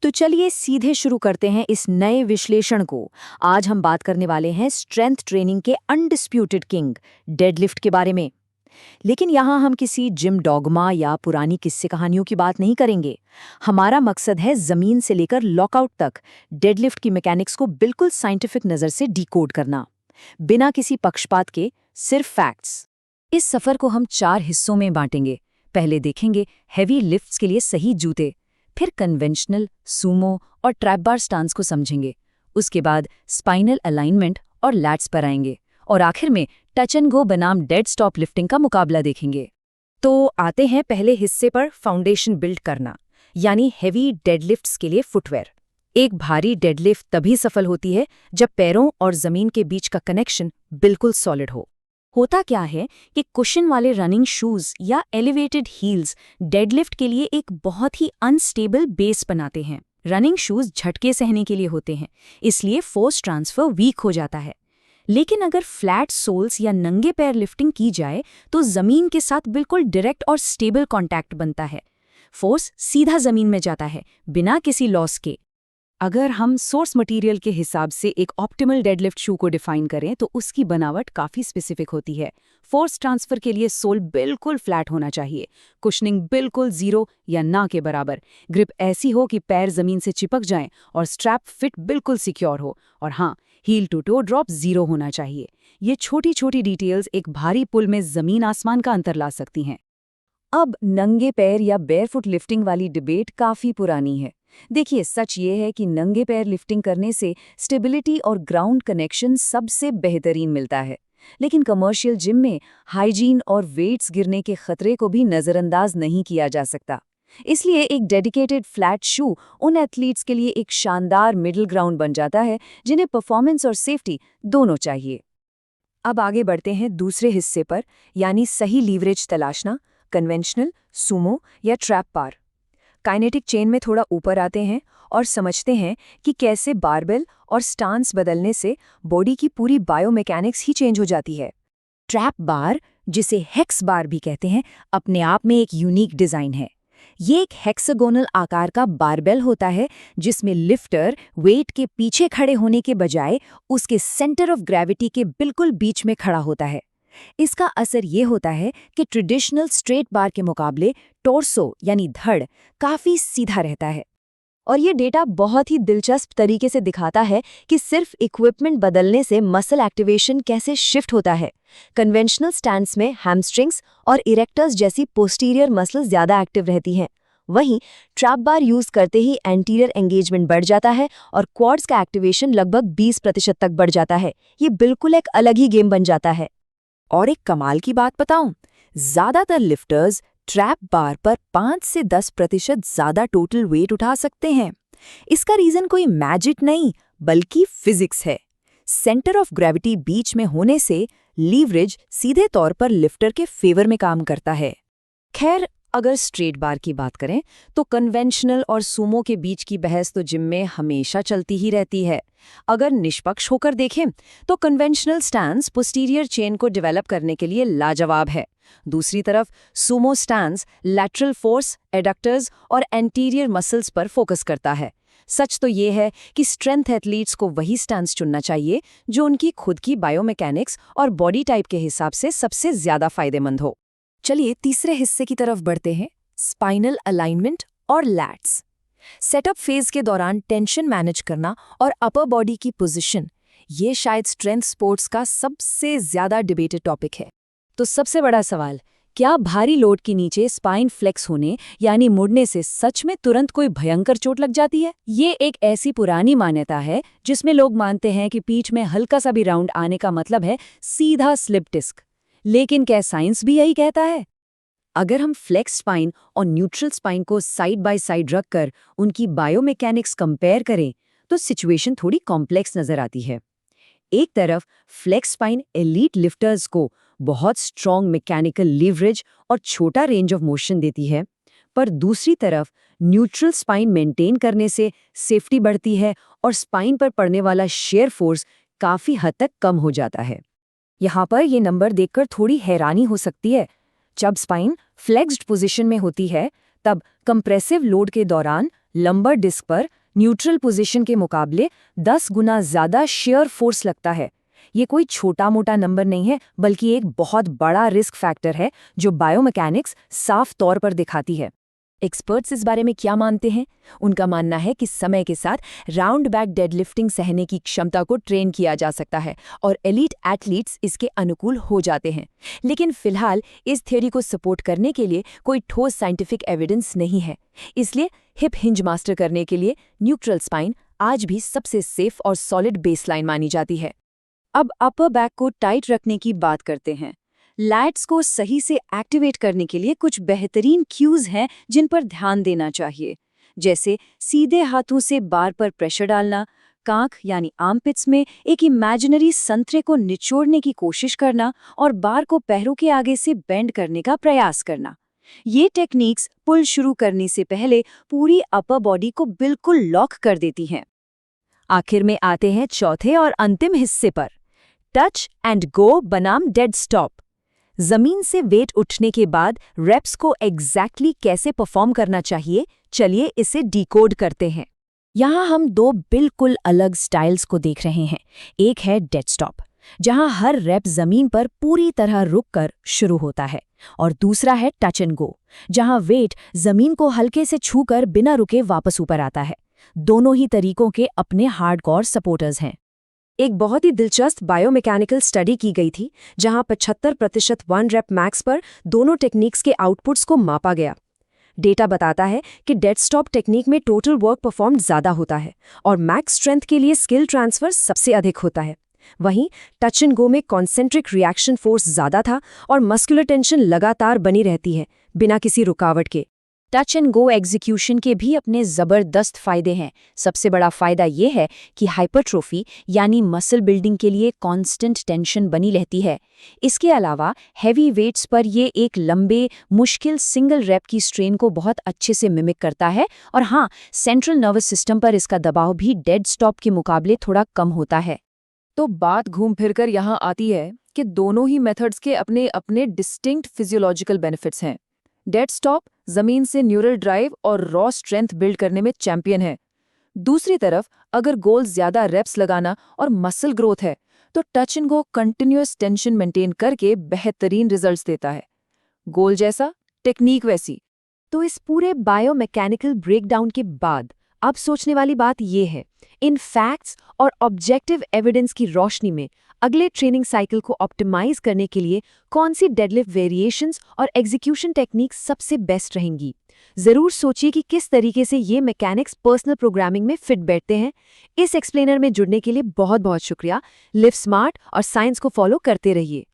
तो चलिए सीधे शुरू करते हैं इस नए विश्लेषण को। आज हम बात करने वाले हैं स्ट्रेंथ ट्रेनिंग के अनडिस्प्यूटेड किंग डेडलिफ्ट के बारे में। लेकिन यहाँ हम किसी जिम डॉगमा या पुरानी किस्से कहानियों की बात नहीं करेंगे। हमारा मकसद है जमीन से लेकर लॉकआउट तक डेडलिफ्ट की मैकेनिक्स को बिल्कुल साइंटिफिक नज़र से डिकोड करना, बिना किसी पक्षपात के, सिर्फ फैक्ट्स। इस सफ़र को हम 4 हिस्सों में बांटेंगे। पहले देखेंगे हैवी लिफ्ट्स के लिए सही जूते, फिर कन्वेंशनल, सूमो और ट्रैप बार स्टांस को समझेंगे। उसके बाद स्पाइनल अलाइनमेंट और लैट्स पर आएंगे और आखिर में टच एंड गो बनाम डेड स्टॉप लिफ्टिंग का मुकाबला देखेंगे। तो आते हैं पहले हिस्से पर, फाउंडेशन बिल्ड करना, यानी हेवी डेडलिफ्ट्स के लिए फुटवेयर। एक भारी डेडलिफ्ट तभी सफल होती है जब पैरों और जमीन के बीच का कनेक्शन बिल्कुल सॉलिड हो। होता क्या है कि कुशन वाले रनिंग शूज या एलिवेटेड हील्स डेडलिफ्ट के लिए एक बहुत ही अनस्टेबल बेस बनाते हैं। रनिंग शूज झटके सहने के लिए होते हैं, इसलिए फोर्स ट्रांसफर वीक हो जाता है। लेकिन अगर फ्लैट सोल्स या नंगे पैर लिफ्टिंग की जाए तो जमीन के साथ बिल्कुल डायरेक्ट और स्टेबल कांटेक्ट बनता है। फोर्स सीधा जमीन में जाता है बिना किसी लॉस के। अगर हम सोर्स मटेरियल के हिसाब से एक ऑप्टिमल डेडलिफ्ट शू को डिफाइन करें तो उसकी बनावट काफ़ी स्पेसिफिक होती है। फोर्स ट्रांसफर के लिए सोल बिल्कुल फ्लैट होना चाहिए, कुशनिंग बिल्कुल जीरो या ना के बराबर, ग्रिप ऐसी हो कि पैर जमीन से चिपक जाएं और स्ट्रैप फिट बिल्कुल सिक्योर हो, और हाँ, heel to toe drop zero होना चाहिए। ये छोटी छोटी डिटेल्स एक भारी पुल में जमीन आसमान का अंतर ला सकती हैं। अब नंगे पैर या बेयरफुट लिफ्टिंग वाली डिबेट काफ़ी पुरानी है। देखिए, सच ये है कि नंगे पैर लिफ्टिंग करने से स्टेबिलिटी और ग्राउंड कनेक्शन सबसे बेहतरीन मिलता है, लेकिन कमर्शियल जिम में हाइजीन और वेट्स गिरने के खतरे को भी नज़रअंदाज नहीं किया जा सकता। इसलिए एक डेडिकेटेड फ्लैट शू उन एथलीट्स के लिए एक शानदार मिडिल ग्राउंड बन जाता है जिन्हें परफॉर्मेंस और सेफ्टी दोनों चाहिए। अब आगे बढ़ते हैं दूसरे हिस्से पर, यानी सही लीवरेज तलाशना, कन्वेंशनल, सूमो या ट्रैप बार। काइनेटिक चेन में थोड़ा ऊपर आते हैं और समझते हैं कि कैसे बारबेल और स्टांस बदलने से बॉडी की पूरी बायोमैकेनिक्स ही चेंज हो जाती है। ट्रैप बार, जिसे हेक्स बार भी कहते हैं, अपने आप में एक यूनिक डिज़ाइन है। ये एक हेक्सागोनल आकार का बारबेल होता है जिसमें लिफ्टर वेट के पीछे खड़े होने के बजाय उसके सेंटर ऑफ ग्रेविटी के बिल्कुल बीच में खड़ा होता है। इसका असर ये होता है कि ट्रेडिशनल स्ट्रेट बार के मुकाबले टोर्सो यानी धड़ काफ़ी सीधा रहता है। और ये डेटा बहुत ही दिलचस्प तरीके से दिखाता है कि सिर्फ इक्विपमेंट बदलने से मसल एक्टिवेशन कैसे शिफ्ट होता है। कन्वेंशनल स्टैंड्स में हैमस्ट्रिंग्स और इरेक्टर्स जैसी पोस्टीरियर मसल ज़्यादा एक्टिव रहती हैं। वहीं ट्रैप बार यूज़ करते ही एंटीरियर एंगेजमेंट बढ़ जाता है और क्वाड्स का एक्टिवेशन लगभग 20% तक बढ़ जाता है। ये बिल्कुल एक अलग ही गेम बन जाता है। और एक कमाल की बात बताऊं, ज्यादातर लिफ्टर्स ट्रैप बार पर 5 से 10% ज्यादा टोटल वेट उठा सकते हैं। इसका रीजन कोई मैजिक नहीं, बल्कि फिजिक्स है। सेंटर ऑफ ग्रेविटी बीच में होने से लीवरेज सीधे तौर पर लिफ्टर के फेवर में काम करता है। खैर, अगर स्ट्रेट बार की बात करें तो कन्वेंशनल और सूमो के बीच की बहस तो जिम में हमेशा चलती ही रहती है। अगर निष्पक्ष होकर देखें तो कन्वेंशनल स्टैंस पोस्टीरियर चेन को डेवलप करने के लिए लाजवाब है। दूसरी तरफ सूमो स्टैंस लैटरल फोर्स, एडक्टर्स और एंटीरियर मसल्स पर फोकस करता है। सच तो ये है कि स्ट्रेंथ एथलीट्स को वही स्टैंस चुनना चाहिए जो उनकी खुद की बायोमैकेनिक्स और बॉडी टाइप के हिसाब से सबसे ज्यादा फायदेमंद हो। चलिए तीसरे हिस्से की तरफ बढ़ते हैं, स्पाइनल अलाइनमेंट और लैट्स। सेटअप फेज के दौरान टेंशन मैनेज करना और अपर बॉडी की पोजीशन, ये शायद स्ट्रेंथ स्पोर्ट्स का सबसे ज्यादा डिबेटेड टॉपिक है। तो सबसे बड़ा सवाल, क्या भारी लोड के नीचे स्पाइन फ्लेक्स होने यानी मुड़ने से सच में तुरंत कोई भयंकर चोट लग जाती है? ये एक ऐसी पुरानी मान्यता है जिसमें लोग मानते हैं कि पीठ में हल्का सा भी राउंड आने का मतलब है सीधा स्लिप डिस्क। लेकिन क्या साइंस भी यही कहता है? अगर हम फ्लेक्स स्पाइन और न्यूट्रल स्पाइन को साइड बाय साइड रखकर उनकी बायोमैकेनिक्स कंपेयर करें तो सिचुएशन थोड़ी कॉम्प्लेक्स नजर आती है। एक तरफ फ्लेक्स स्पाइन एलीट लिफ्टर्स को बहुत स्ट्रॉन्ग मैकेनिकल लीवरेज और छोटा रेंज ऑफ मोशन देती है, पर दूसरी तरफ न्यूट्रल स्पाइन मेंटेन करने से सेफ्टी बढ़ती है और स्पाइन पर पड़ने वाला शेयर फोर्स काफी हद तक कम हो जाता है। यहाँ पर ये नंबर देखकर थोड़ी हैरानी हो सकती है। जब स्पाइन फ्लेक्स्ड पोजीशन में होती है तब कंप्रेसिव लोड के दौरान लंबर डिस्क पर न्यूट्रल पोजीशन के मुकाबले 10 गुना ज्यादा शेयर फोर्स लगता है। ये कोई छोटा मोटा नंबर नहीं है, बल्कि एक बहुत बड़ा रिस्क फैक्टर है जो बायोमैकेनिक्स साफ तौर पर दिखाती है। एक्सपर्ट्स इस बारे में क्या मानते हैं? उनका मानना है कि समय के साथ राउंड बैक डेडलिफ्टिंग सहने की क्षमता को ट्रेन किया जा सकता है और एलीट एथलीट्स इसके अनुकूल हो जाते हैं। लेकिन फिलहाल इस थ्योरी को सपोर्ट करने के लिए कोई ठोस साइंटिफिक एविडेंस नहीं है। इसलिए हिप हिंज मास्टर करने के लिए न्यूट्रल स्पाइन आज भी सबसे सेफ और सॉलिड बेसलाइन मानी जाती है। अब अपर बैक को टाइट रखने की बात करते हैं। लैट्स को सही से एक्टिवेट करने के लिए कुछ बेहतरीन क्यूज हैं जिन पर ध्यान देना चाहिए, जैसे सीधे हाथों से बार पर प्रेशर डालना, कांख यानी आर्मपिट्स में एक इमेजिनरी संतरे को निचोड़ने की कोशिश करना और बार को पैरों के आगे से बेंड करने का प्रयास करना। ये टेक्निक्स पुल शुरू करने से पहले पूरी अपर बॉडी को बिल्कुल लॉक कर देती हैं। आखिर में आते हैं चौथे और अंतिम हिस्से पर, टच एंड गो बनाम डेड स्टॉप। जमीन से वेट उठने के बाद रेप्स को एग्जैक्टली कैसे परफॉर्म करना चाहिए, चलिए इसे डिकोड करते हैं। यहाँ हम दो बिल्कुल अलग स्टाइल्स को देख रहे हैं। एक है डेड स्टॉप, जहाँ हर रेप जमीन पर पूरी तरह रुककर शुरू होता है, और दूसरा है टच एंड गो, जहाँ वेट जमीन को हल्के से छूकर बिना रुके वापस ऊपर आता है। दोनों ही तरीकों के अपने हार्डकोर सपोर्टर्स हैं। एक बहुत ही दिलचस्प बायोमैकेनिकल स्टडी की गई थी, जहां 75% 1 रेप मैक्स पर दोनों टेक्निक्स के आउटपुट्स को मापा गया। डेटा बताता है कि डेड स्टॉप टेक्निक में टोटल वर्क परफॉर्म ज़्यादा होता है और मैक्स स्ट्रेंथ के लिए स्किल ट्रांसफर सबसे अधिक होता है। वहीं टच एंड गो में कॉन्सेंट्रिक रिएक्शन फोर्स ज़्यादा था और मस्कुलर टेंशन लगातार बनी रहती है बिना किसी रुकावट के। टच एंड गो एग्जीक्यूशन के भी अपने ज़बरदस्त फ़ायदे हैं। सबसे बड़ा फ़ायदा ये है कि हाइपरट्रोफी यानी मसल बिल्डिंग के लिए कांस्टेंट टेंशन बनी रहती है। इसके अलावा हैवी वेट्स पर ये एक लंबे मुश्किल सिंगल रैप की स्ट्रेन को बहुत अच्छे से मिमिक करता है, और हाँ, सेंट्रल नर्वस सिस्टम पर इसका दबाव भी डेड स्टॉप के मुकाबले थोड़ा कम होता है। तो बात घूम फिरकर यहाँ आती है कि दोनों ही मेथड्स के अपने अपने डिस्टिंक्ट फिजियोलॉजिकल बेनिफिट्स हैं। डेड स्टॉप जमीन से न्यूरल ड्राइव और रॉ स्ट्रेंथ बिल्ड करने में चैंपियन है। दूसरी तरफ अगर गोल ज्यादा रेप्स लगाना और मसल ग्रोथ है, तो touch and go continuous tension maintain करके बेहतरीन रिजल्ट्स देता है। गोल जैसा, टेक्निक वैसी। तो इस पूरे बायोमैकेनिकल ब्रेकडाउन के बाद अब सोचने वाली बात यह है, इन फैक्ट्स और ऑब्जेक्टिव एविडेंस की रोशनी में अगले ट्रेनिंग साइकिल को ऑप्टिमाइज करने के लिए कौन सी डेडलिफ्ट वेरिएशंस और एग्जीक्यूशन टेक्निक्स सबसे बेस्ट रहेंगी? जरूर सोचिए कि किस तरीके से ये मैकेनिक्स पर्सनल प्रोग्रामिंग में फिट बैठते हैं। इस एक्सप्लेनर में जुड़ने के लिए बहुत बहुत शुक्रिया। लिव स्मार्ट और साइंस को फॉलो करते रहिए।